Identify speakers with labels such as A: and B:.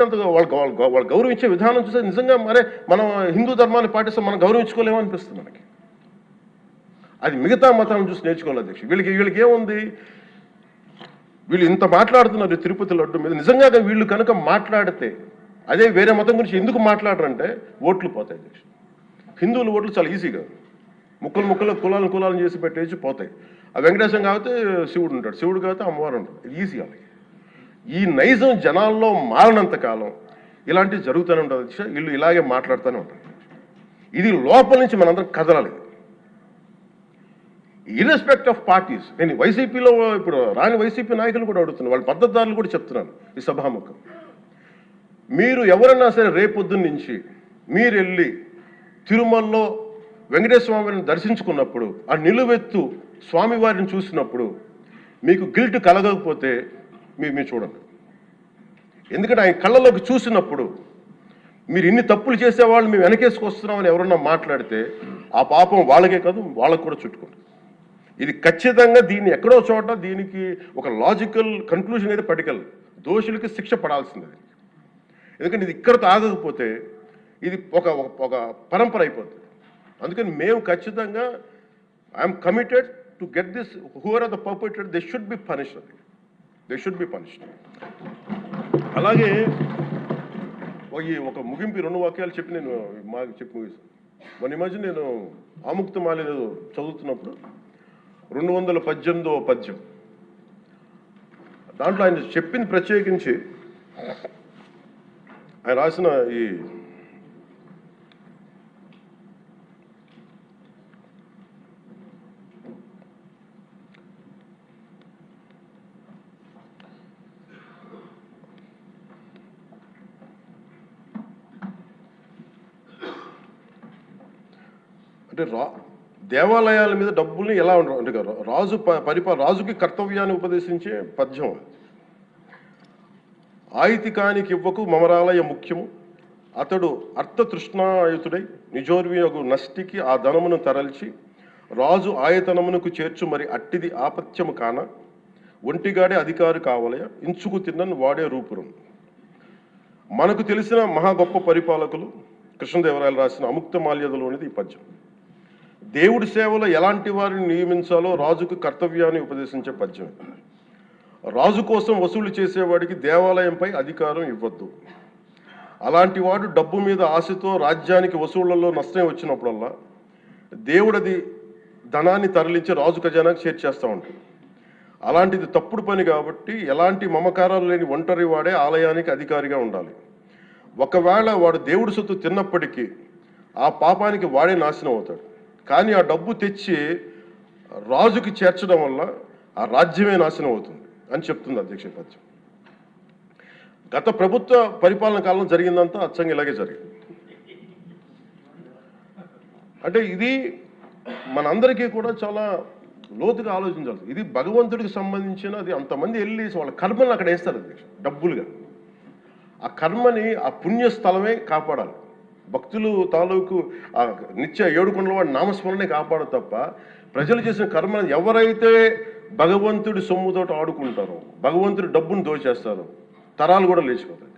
A: వాళ్ళు గౌరవించే విధానం చూస్తే నిజంగా మరే మనం హిందూ ధర్మాన్ని పాటిస్తే మనం గౌరవించుకోలేమో అనిపిస్తుంది మనకి. అది మిగతా మతాలను చూసి నేర్చుకోవాలి అధ్యక్ష. వీళ్ళకి ఏముంది, వీళ్ళు ఇంత మాట్లాడుతున్నారు తిరుపతి లడ్డు మీద. నిజంగా వీళ్ళు కనుక మాట్లాడితే అదే వేరే మతం గురించి ఎందుకు మాట్లాడరంటే ఓట్లు పోతాయి అధ్యక్ష. హిందువుల ఓట్లు చాలా ఈజీగా ముక్కలు కులాలను చేసి పెట్టేసి పోతాయి. ఆ వెంకటేశ్వరం కాబట్టి శివుడు ఉంటాడు, శివుడు కాబట్టి అమ్మవారు ఉంటాడు, ఈజీ అలాగే. ఈ నైజం జనాల్లో మారినంత కాలం ఇలాంటివి జరుగుతూనే ఉంటుంది అధ్యక్ష. వీళ్ళు ఇలాగే మాట్లాడుతూనే ఉంటారు. ఇది లోపల నుంచి మనందరం కదలాలి. ఇర్రెస్పెక్ట్ ఆఫ్ పార్టీస్. నేను వైసీపీలో ఇప్పుడు రాని వైసీపీ నాయకులు కూడా అడుగుతున్నాను, వాళ్ళ పద్ధతిదారులు కూడా చెప్తున్నాను ఈ సభాముఖం. మీరు ఎవరన్నా సరే రేపొద్దున్న నుంచి మీరు వెళ్ళి తిరుమలలో వెంకటేశ్వర స్వామిని దర్శించుకున్నప్పుడు ఆ నిలువెత్తు స్వామివారిని చూసినప్పుడు మీకు గిల్ట్ కలగకపోతే మీరు చూడండి. ఎందుకంటే ఆయన కళ్ళలోకి చూసినప్పుడు మీరు ఇన్ని తప్పులు చేసేవాళ్ళు మేము వెనకేసుకొస్తున్నామని ఎవరన్నా మాట్లాడితే ఆ పాపం వాళ్ళకే కాదు వాళ్ళకు కూడా చుట్టుకుంటుంది. ఇది ఖచ్చితంగా దీన్ని ఎక్కడో చోట దీనికి ఒక లాజికల్ కన్క్లూజన్ అయితే పట్టుకెళ్ళదు. దోషులకి శిక్ష పడాల్సింది. ఎందుకంటే ఇది ఇక్కడతో ఆగకపోతే ఇది ఒక పరంపర అయిపోతుంది. అందుకని మేము ఖచ్చితంగా I'm committed to get this. Whoever are the perpetrator, they should be punished. They should be punished. అలాగే ఒక ముగింపు 2 వాక్యాలు చెప్పి నేను మాకు చెప్పి ముగిస్తాను. మొన్న ఈ మధ్య నేను ఆముక్తమాల్య చదువుతున్నప్పుడు 218వ పద్యం దాంట్లో ఆయన చెప్పింది ప్రత్యేకించి ఆయన రాసిన ఈ అంటే దేవాలయాల మీద డబ్బుల్ని ఎలా అంటే రాజుకి కర్తవ్యాన్ని ఉపదేశించే పద్యం. ఆయితికానికి ఇవ్వకు మమరాలయ ముఖ్యము, అతడు అర్థతృష్ణాయుతుడై నిజోర్వియగు నష్టికి ఆ ధనమును తరల్చి రాజు ఆయతనమునకు చేర్చు మరి అట్టిది ఆపత్యము కాన ఒంటిగాడే అధికారి కావలయ ఇంచుకు తిన్నను వాడే రూపురం. మనకు తెలిసిన మహా గొప్ప పరిపాలకులు కృష్ణదేవరాయలు రాసిన అముక్తమాల్యదలోనిది ఈ పద్యం. దేవుడి సేవలో ఎలాంటి వారిని నియమించాలో రాజుకు కర్తవ్యాన్ని ఉపదేశించే పద్యం. రాజు కోసం వసూలు చేసేవాడికి దేవాలయంపై అధికారం ఇవ్వద్దు. అలాంటి వాడు డబ్బు మీద ఆశతో రాజ్యానికి వసూళ్లలో నష్టం వచ్చినప్పుడల్లా దేవుడది ధనాన్ని తరలించి రాజు ఖజానాకు చేర్చేస్తూ ఉంటాడు. అలాంటిది తప్పుడు పని కాబట్టి ఎలాంటి మమకారాలు లేని ఒంటరి వాడే ఆలయానికి అధికారిగా ఉండాలి. ఒకవేళ వాడు దేవుడి సొత్తు తిన్నప్పటికీ ఆ పాపానికి వాడే నాశనం అవుతాడు. కానీ ఆ డబ్బు తెచ్చి రాజుకి చేర్చడం వల్ల ఆ రాజ్యమే నాశనం అవుతుంది అని చెప్తుంది అధ్యక్ష పద్యం. గత ప్రభుత్వ పరిపాలన కాలంలో జరిగిందంతా అచ్చంగా ఇలాగే జరిగింది. అంటే ఇది మనందరికీ కూడా చాలా లోతుగా ఆలోచించాలి. ఇది భగవంతుడికి సంబంధించినది. అంతమంది వెళ్ళి వాళ్ళ కర్మలను అక్కడ వేస్తారు అధ్యక్ష డబ్బులుగా. ఆ కర్మని ఆ పుణ్యస్థలమే కాపాడాలి. భక్తులు తాలూకు ఆ నిత్య 7 కొండల వాడి నామస్మరణే కాపాడు తప్ప ప్రజలు చేసిన కర్మను ఎవరైతే భగవంతుడి సొమ్ముతో ఆడుకుంటారో, భగవంతుడి డబ్బును దోచేస్తారో తరాలు కూడా లేచిపోతాయి.